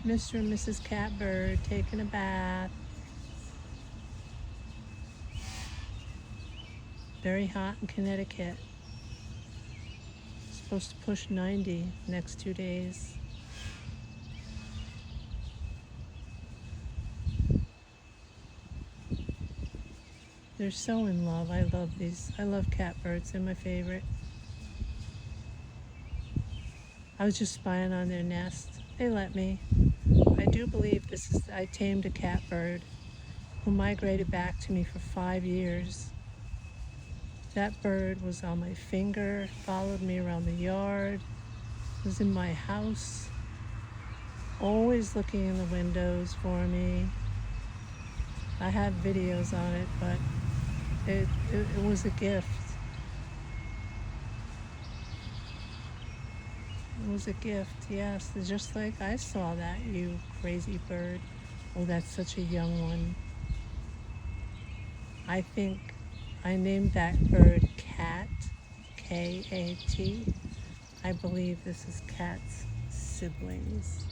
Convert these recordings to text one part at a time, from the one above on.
Mr. and Mrs. Catbird taking a bath. Very hot in Connecticut. Supposed to push 90 next 2 days. They're so in love. I love these. I love catbirds. They're my favorite. I was just spying on their nest. They let me. I do believe I tamed a catbird who migrated back to me for 5 years. That bird was on my finger, followed me around the yard, was in my house, always looking in the windows for me. I have videos on it, but it was a gift. It was a gift, yes. Just like I saw that, you crazy bird. Oh, that's such a young one. I think I named that bird Cat, K-A-T. I believe this is Cat's siblings.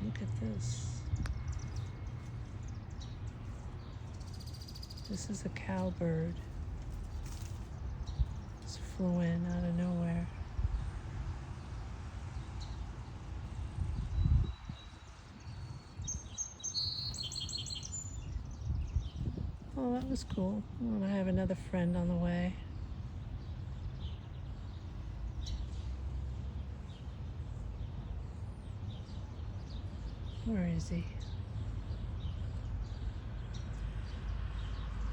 Look at this. This is a cowbird. Just flew in out of nowhere. Oh, that was cool. Oh, I have another friend on the way. Where is he?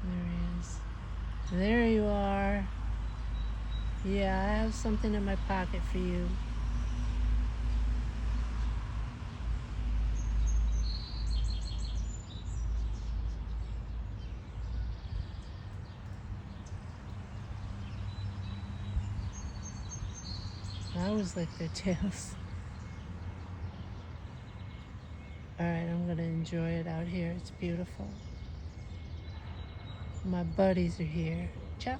There he is. There you are. Yeah, I have something in my pocket for you. I always like their tails. Alright, I'm gonna enjoy it out here. It's beautiful. My buddies are here. Ciao.